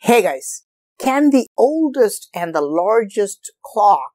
Hey guys, can the oldest and the largest clock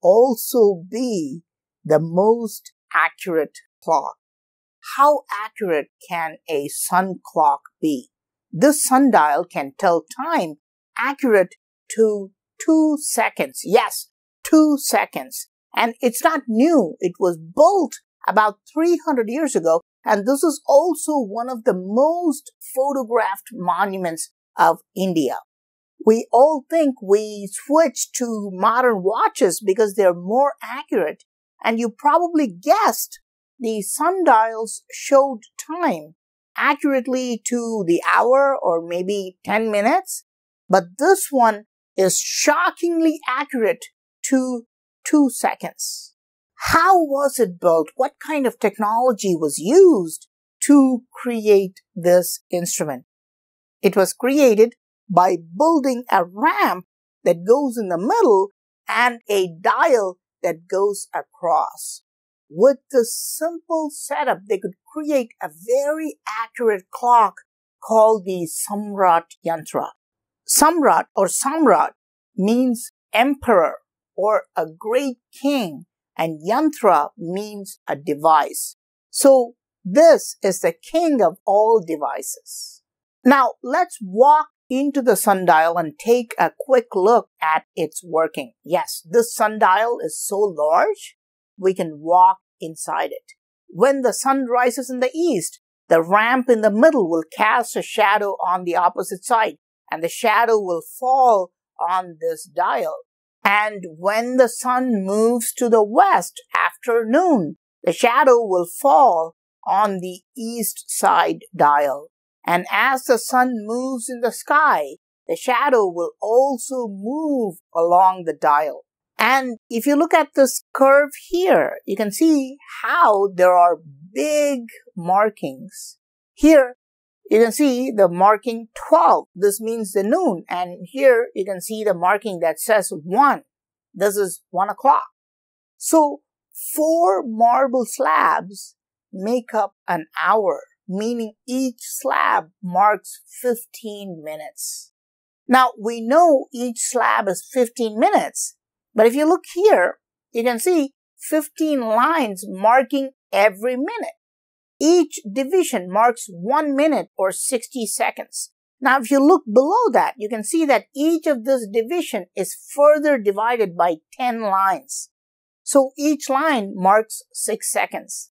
also be the most accurate clock? How accurate can a sun clock be? This sundial can tell time accurate to 2 seconds. Yes, 2 seconds. And it's not new. It was built about 300 years ago. And this is also one of the most photographed monuments of India. We all think we switched to modern watches because they're more accurate. And you probably guessed the sundials showed time accurately to the hour or maybe 10 minutes. But this one is shockingly accurate to 2 seconds. How was it built? What kind of technology was used to create this instrument? It was created by building a ramp that goes in the middle and a dial that goes across. With this simple setup, they could create a very accurate clock called the Samrat Yantra. Samrat or Samrat means emperor or a great king, and Yantra means a device. So this is the king of all devices. Now let's walk into the sundial and take a quick look at its working. Yes, this sundial is so large, we can walk inside it. When the sun rises in the east, the ramp in the middle will cast a shadow on the opposite side, and the shadow will fall on this dial. And when the sun moves to the west after noon, the shadow will fall on the east side dial. And as the sun moves in the sky, the shadow will also move along the dial. And if you look at this curve here, you can see how there are big markings. Here, you can see the marking 12. This means the noon. And here, you can see the marking that says 1. This is 1 o'clock. So, 4 marble slabs make up an hour, meaning each slab marks 15 minutes. Now, we know each slab is 15 minutes, but if you look here, you can see 15 lines marking every minute. Each division marks 1 minute or 60 seconds. Now, if you look below that, you can see that each of this division is further divided by 10 lines. So each line marks 6 seconds.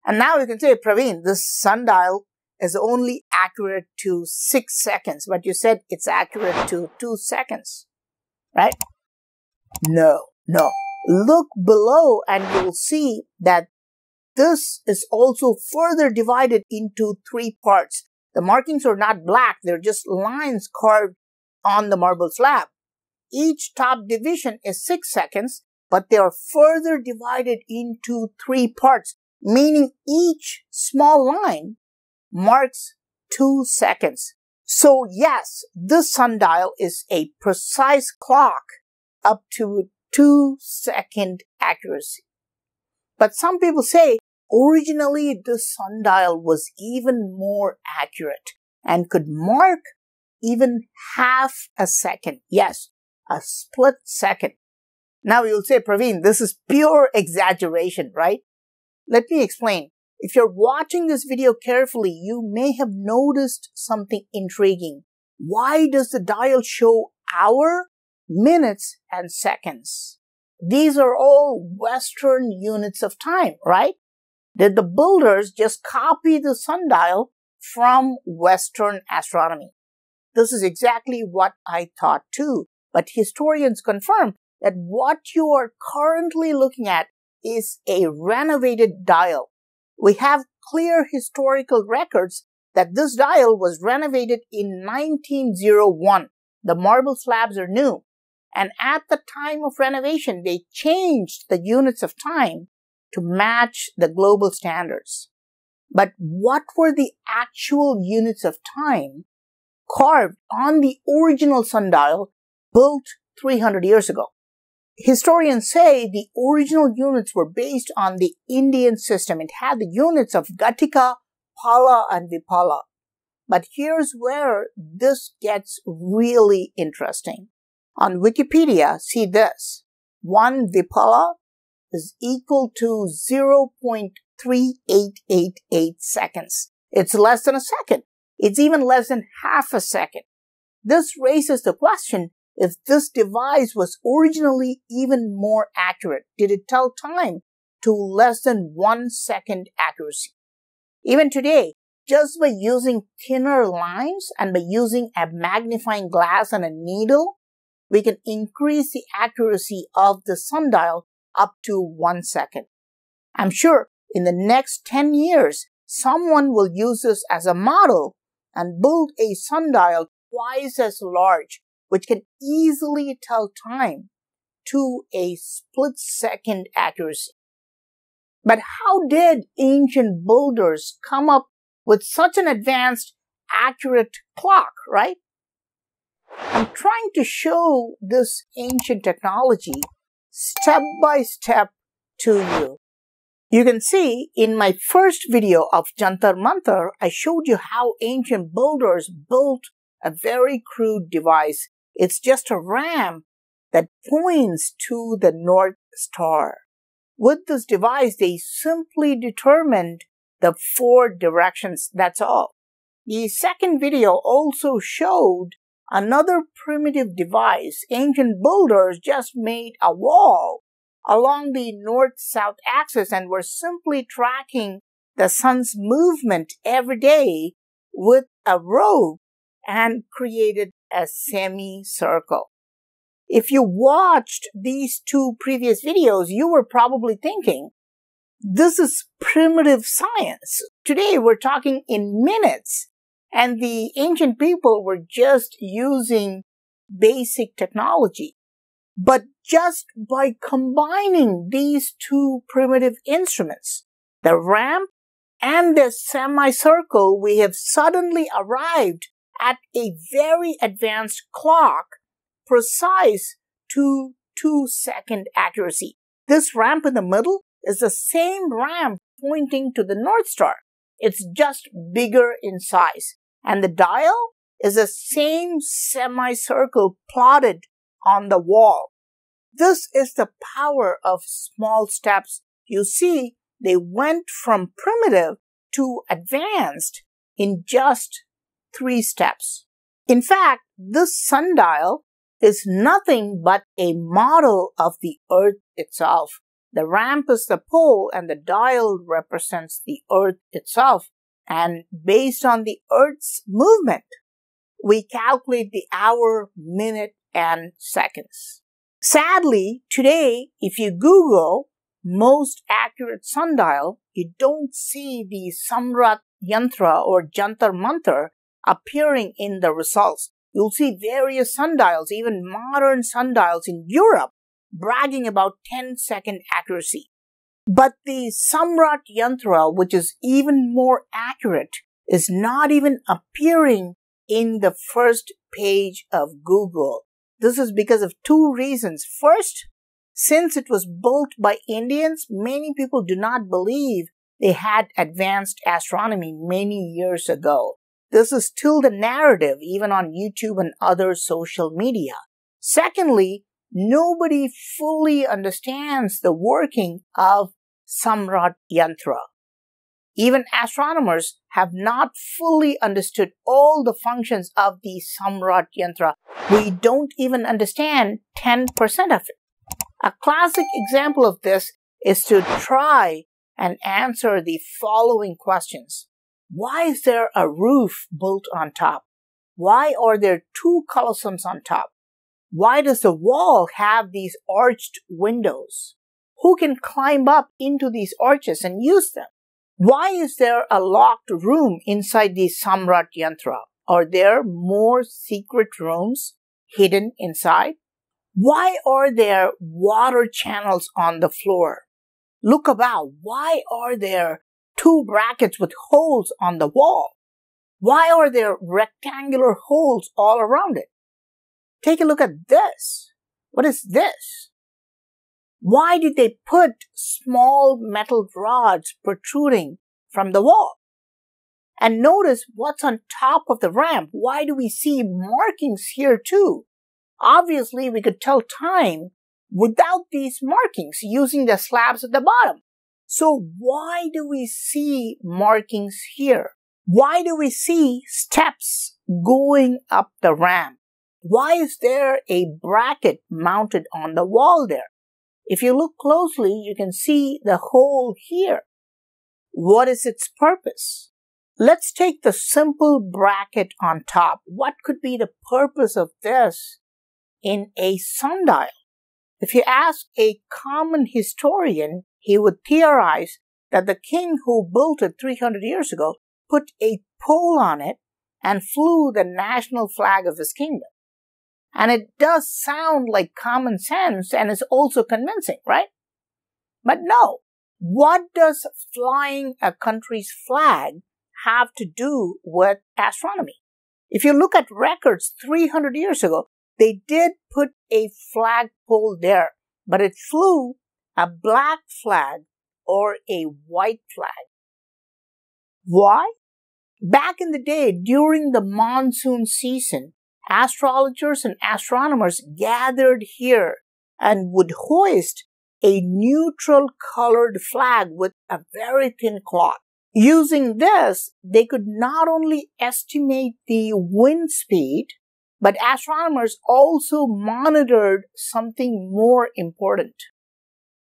And now you can say, Praveen, this sundial is only accurate to 6 seconds, but you said it's accurate to 2 seconds, right? No. Look below and you'll see that this is also further divided into 3 parts. The markings are not black, they're just lines carved on the marble slab. Each top division is 6 seconds, but they are further divided into 3 parts, meaning each small line marks 2 seconds. So yes, this sundial is a precise clock up to 2-second accuracy. But some people say originally this sundial was even more accurate and could mark even half a second. Yes, a split second. Now you'll say, Praveen, this is pure exaggeration, right? Let me explain. If you're watching this video carefully, you may have noticed something intriguing. Why does the dial show hour, minutes, and seconds? These are all Western units of time, right? Did the builders just copy the sundial from Western astronomy? This is exactly what I thought too. But historians confirm that what you are currently looking at is a renovated dial. We have clear historical records that this dial was renovated in 1901. The marble slabs are new. And at the time of renovation, they changed the units of time to match the global standards. But what were the actual units of time carved on the original sundial built 300 years ago? Historians say the original units were based on the Indian system. It had the units of Gatika, Pala, and Vipala. But here's where this gets really interesting. On Wikipedia, see this. 1 Vipala is equal to 0.3888 seconds. It's less than a second. It's even less than half a second. This raises the question, if this device was originally even more accurate, did it tell time to less than 1 second accuracy? Even today, just by using thinner lines and by using a magnifying glass and a needle, we can increase the accuracy of the sundial up to 1 second. I'm sure in the next 10 years, someone will use this as a model and build a sundial twice as large, which can easily tell time to a split-second accuracy. But how did ancient builders come up with such an advanced, accurate clock, right? I'm trying to show this ancient technology step by step to you. You can see in my first video of Jantar Mantar, I showed you how ancient builders built a very crude device. It's just a ramp that points to the North Star. With this device, they simply determined the 4 directions, that's all. The second video also showed another primitive device. Ancient builders just made a wall along the north-south axis and were simply tracking the sun's movement every day with a rope and created a semicircle. If you watched these 2 previous videos, you were probably thinking, this is primitive science. Today we're talking in minutes, and the ancient people were just using basic technology. But just by combining these 2 primitive instruments, the ramp and the semicircle, we have suddenly arrived at a very advanced clock, precise to 2-second accuracy. This ramp in the middle is the same ramp pointing to the North Star. It's just bigger in size. And the dial is the same semicircle plotted on the wall. This is the power of small steps. You see, they went from primitive to advanced in just 3 steps. In fact, this sundial is nothing but a model of the Earth itself. The ramp is the pole and the dial represents the Earth itself. And based on the Earth's movement, we calculate the hour, minute, and seconds. Sadly, today, if you Google most accurate sundial, you don't see the Samrat Yantra or Jantar Mantar appearing in the results. You'll see various sundials, even modern sundials in Europe, bragging about 10-second accuracy. But the Samrat Yantra, which is even more accurate, is not even appearing in the first page of Google. This is because of 2 reasons. First, since it was built by Indians, many people do not believe they had advanced astronomy many years ago. This is still the narrative, even on YouTube and other social media. Secondly, nobody fully understands the working of Samrat Yantra. Even astronomers have not fully understood all the functions of the Samrat Yantra. We don't even understand 10% of it. A classic example of this is to try and answer the following questions. Why is there a roof built on top? Why are there 2 colosseums on top? Why does the wall have these arched windows? Who can climb up into these arches and use them? Why is there a locked room inside the Samrat Yantra? Are there more secret rooms hidden inside? Why are there water channels on the floor? Look about. Why are there 2 brackets with holes on the wall? Why are there rectangular holes all around it? Take a look at this. What is this? Why did they put small metal rods protruding from the wall? And notice what's on top of the ramp. Why do we see markings here too? Obviously, we could tell time without these markings using the slabs at the bottom. So why do we see markings here? Why do we see steps going up the ramp? Why is there a bracket mounted on the wall there? If you look closely, you can see the hole here. What is its purpose? Let's take the simple bracket on top. What could be the purpose of this in a sundial? If you ask a common historian, he would theorize that the king who built it 300 years ago put a pole on it and flew the national flag of his kingdom. And it does sound like common sense and is also convincing, right? But no. What does flying a country's flag have to do with astronomy? If you look at records 300 years ago, they did put a flagpole there, but it flew a black flag or a white flag. Why? Back in the day, during the monsoon season, astrologers and astronomers gathered here and would hoist a neutral colored flag with a very thin cloth. Using this, they could not only estimate the wind speed, but astronomers also monitored something more important.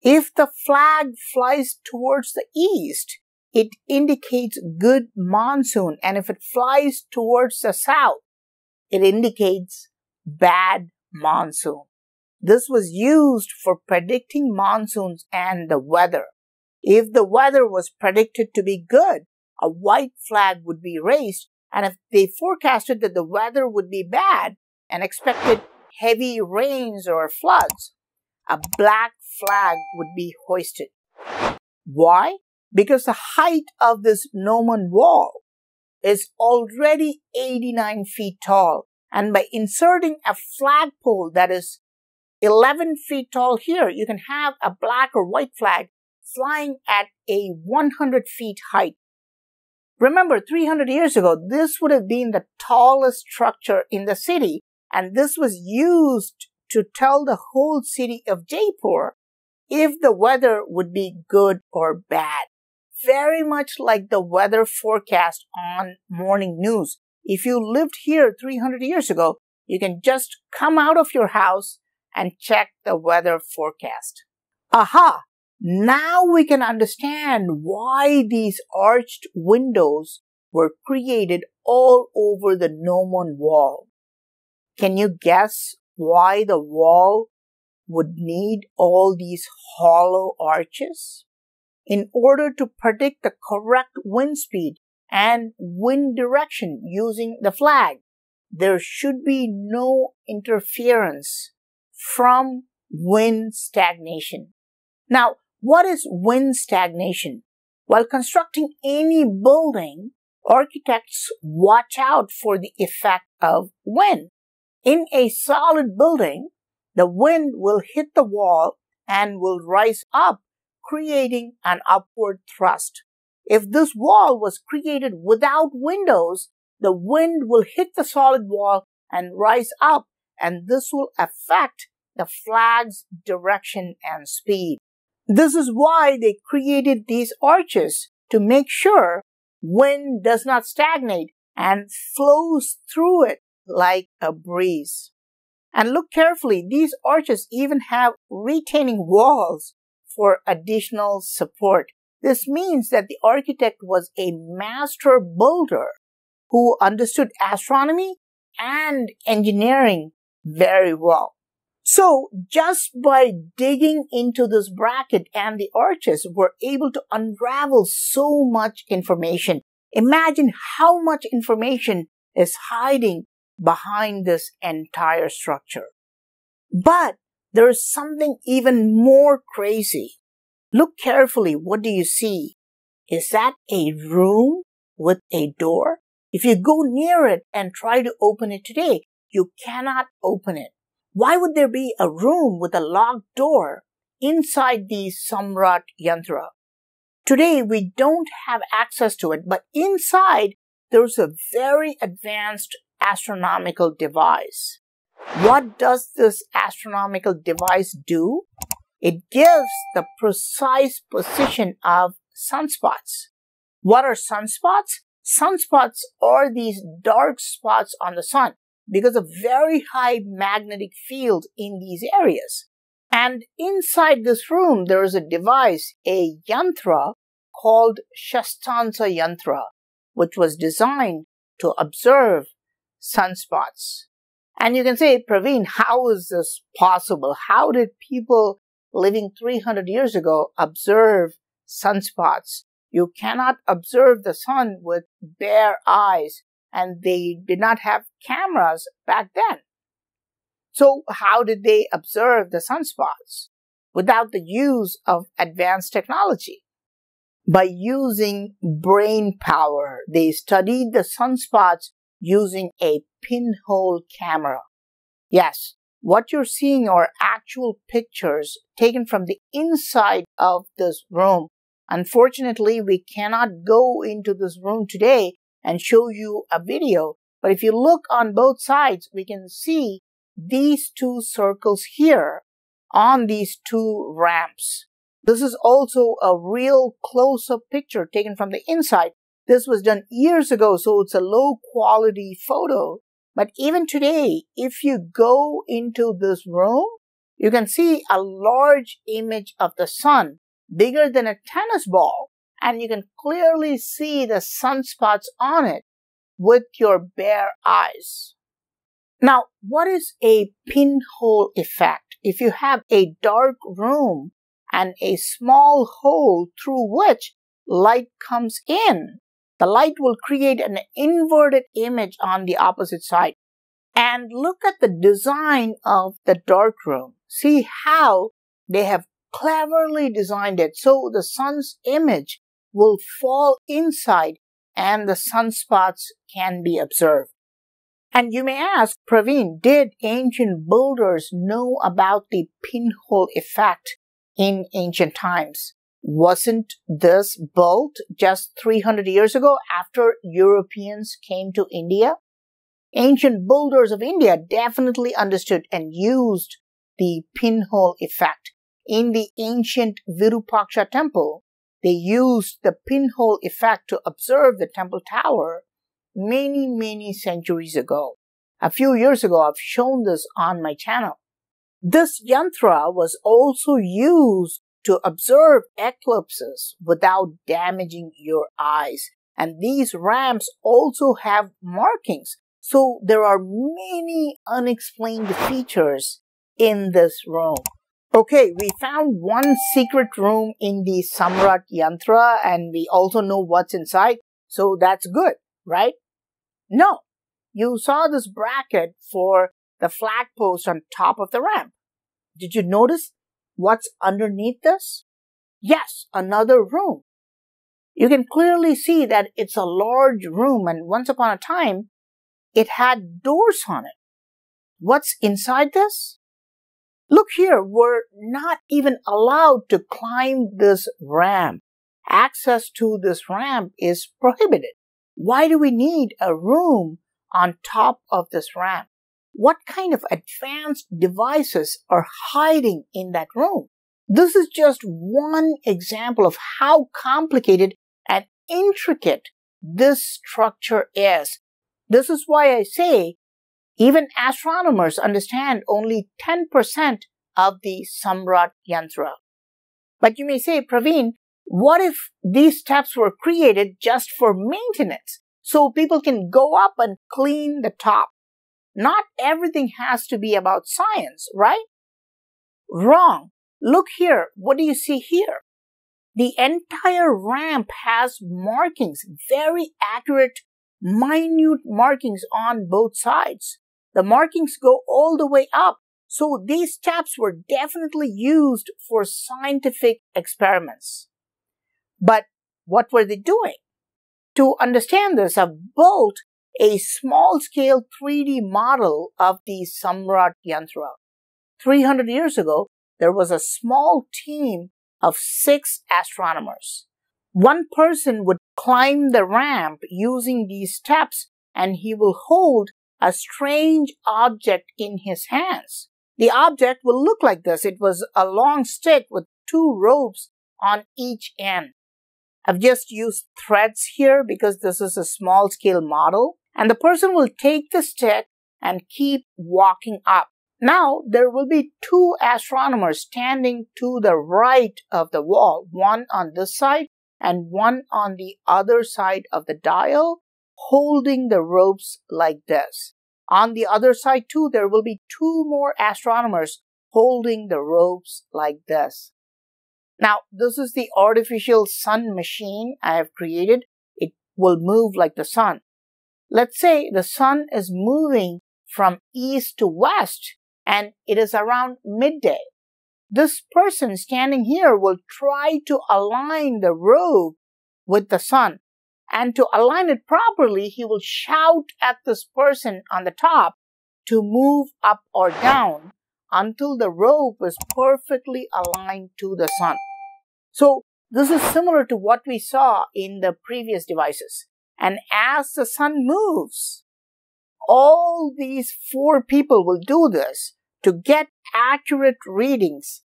If the flag flies towards the east, it indicates good monsoon, and if it flies towards the south, it indicates bad monsoon. This was used for predicting monsoons and the weather. If the weather was predicted to be good, a white flag would be raised, and if they forecasted that the weather would be bad and expected heavy rains or floods, a black flag would be hoisted. Why? Because the height of this gnomon wall is already 89 feet tall, and by inserting a flagpole that is 11 feet tall here, you can have a black or white flag flying at a 100 feet height. Remember, 300 years ago, this would have been the tallest structure in the city, and this was used to tell the whole city of Jaipur if the weather would be good or bad. Very much like the weather forecast on morning news. If you lived here 300 years ago, you can just come out of your house and check the weather forecast. Aha! Now we can understand why these arched windows were created all over the gnomon wall. Can you guess why the wall would need all these hollow arches? In order to predict the correct wind speed and wind direction using the flag, there should be no interference from wind stagnation. Now, what is wind stagnation? While constructing any building, architects watch out for the effect of wind. In a solid building, the wind will hit the wall and will rise up, creating an upward thrust. If this wall was created without windows, the wind will hit the solid wall and rise up, and this will affect the flag's direction and speed. This is why they created these arches, to make sure wind does not stagnate and flows through it like a breeze. And look carefully, these arches even have retaining walls for additional support. This means that the architect was a master builder who understood astronomy and engineering very well. So, just by digging into this bracket and the arches, we're able to unravel so much information. Imagine how much information is hiding behind this entire structure. But there is something even more crazy. Look carefully. What do you see? Is that a room with a door? If you go near it and try to open it today, you cannot open it. Why would there be a room with a locked door inside the Samrat Yantra? Today, we don't have access to it, but inside, there's a very advanced astronomical device. What does this astronomical device do? It gives the precise position of sunspots. What are sunspots? Sunspots are these dark spots on the sun because of very high magnetic field in these areas. And inside this room, there is a device, a yantra called Largest Yantra, which was designed to observe sunspots. And you can say, Praveen, how is this possible? How did people living 300 years ago observe sunspots? You cannot observe the sun with bare eyes, and they did not have cameras back then. So how did they observe the sunspots without the use of advanced technology? By using brain power, they studied the sunspots using a pinhole camera. Yes, what you're seeing are actual pictures taken from the inside of this room. Unfortunately, we cannot go into this room today and show you a video, but if you look on both sides, we can see these two circles here on these two ramps. This is also a real close-up picture taken from the inside. This was done years ago, so it's a low-quality photo. But even today, if you go into this room, you can see a large image of the sun, bigger than a tennis ball, and you can clearly see the sunspots on it with your bare eyes. Now, what is a pinhole effect? If you have a dark room and a small hole through which light comes in, the light will create an inverted image on the opposite side. And look at the design of the dark room. See how they have cleverly designed it so the sun's image will fall inside and the sunspots can be observed. And you may ask, Praveen, did ancient builders know about the pinhole effect in ancient times? Wasn't this built just 300 years ago after Europeans came to India? Ancient builders of India definitely understood and used the pinhole effect. In the ancient Virupaksha temple, they used the pinhole effect to observe the temple tower many centuries ago. A few years ago, I've shown this on my channel. This yantra was also used to observe eclipses without damaging your eyes. And these ramps also have markings. So there are many unexplained features in this room. Okay, we found one secret room in the Samrat Yantra and we also know what's inside. So that's good, right? No, you saw this bracket for the flag post on top of the ramp. Did you notice what's underneath this? Yes, another room. You can clearly see that it's a large room and once upon a time, it had doors on it. What's inside this? Look here, we're not even allowed to climb this ramp. Access to this ramp is prohibited. Why do we need a room on top of this ramp? What kind of advanced devices are hiding in that room? This is just one example of how complicated and intricate this structure is. This is why I say even astronomers understand only 10% of the Samrat Yantra. But you may say, Praveen, what if these steps were created just for maintenance so people can go up and clean the top? Not everything has to be about science, right? Wrong. Look here. What do you see here? The entire ramp has markings, very accurate, minute markings on both sides. The markings go all the way up. So these steps were definitely used for scientific experiments. But what were they doing? To understand this, I've built a small-scale 3D model of the Samrat Yantra. 300 years ago, there was a small team of 6 astronomers. One person would climb the ramp using these steps, and he will hold a strange object in his hands. The object will look like this. It was a long stick with 2 ropes on each end. I've just used threads here because this is a small scale model. And the person will take the stick and keep walking up. Now, there will be 2 astronomers standing to the right of the wall, one on this side and one on the other side of the dial, holding the ropes like this. On the other side too, there will be 2 more astronomers holding the ropes like this. Now, this is the artificial sun machine I have created. It will move like the sun. Let's say the sun is moving from east to west and it is around midday. This person standing here will try to align the rope with the sun. And to align it properly, he will shout at this person on the top to move up or down until the rope is perfectly aligned to the sun. So this is similar to what we saw in the previous devices. And as the sun moves, all these 4 people will do this to get accurate readings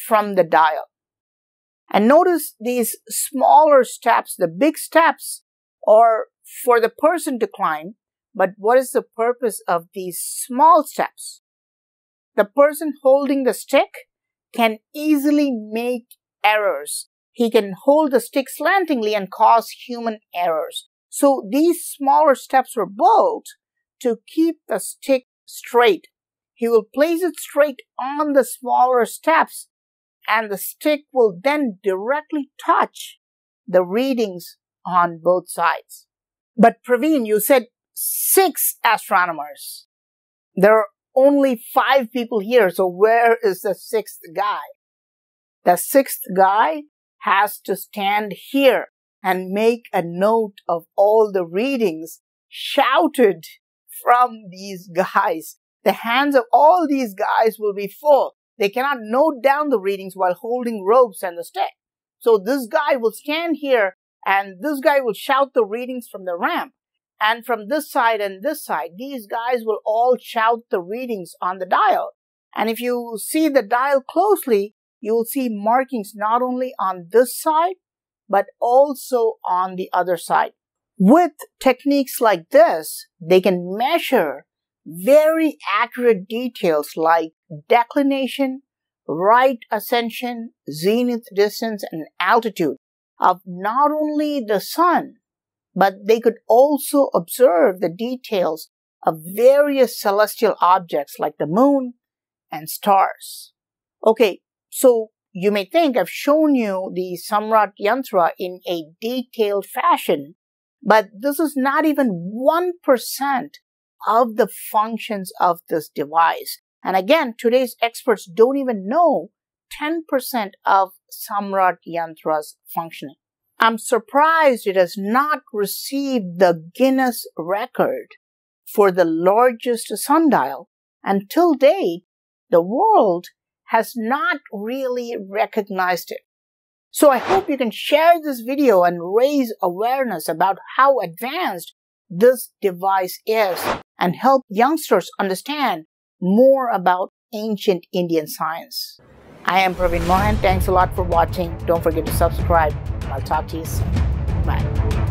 from the dial. And notice these smaller steps. The big steps are for the person to climb, but what is the purpose of these small steps? The person holding the stick can easily make errors. He can hold the stick slantingly and cause human errors. So these smaller steps were built to keep the stick straight. He will place it straight on the smaller steps, and the stick will then directly touch the readings on both sides. But Praveen, you said 6 astronomers. There are only 5 people here, so where is the 6th guy? The 6th guy has to stand here and make a note of all the readings shouted from these guys. The hands of all these guys will be full. They cannot note down the readings while holding ropes and the stick. So this guy will stand here and this guy will shout the readings from the ramp. And from this side and this side, these guys will all shout the readings on the dial. And if you see the dial closely, you will see markings not only on this side, but also on the other side. With techniques like this, they can measure very accurate details like declination, right ascension, zenith distance, and altitude of not only the sun, but they could also observe the details of various celestial objects like the moon and stars. Okay, so you may think I've shown you the Samrat Yantra in a detailed fashion, but this is not even 1% of the functions of this device. And again, today's experts don't even know 10% of Samrat Yantra's functioning. I'm surprised it has not received the Guinness record for the largest sundial. Until date, the world has not really recognized it. So I hope you can share this video and raise awareness about how advanced this device is and help youngsters understand more about ancient Indian science. I am PraveenMohan. Thanks a lot for watching. Don't forget to subscribe. I'll talk to you soon. Bye.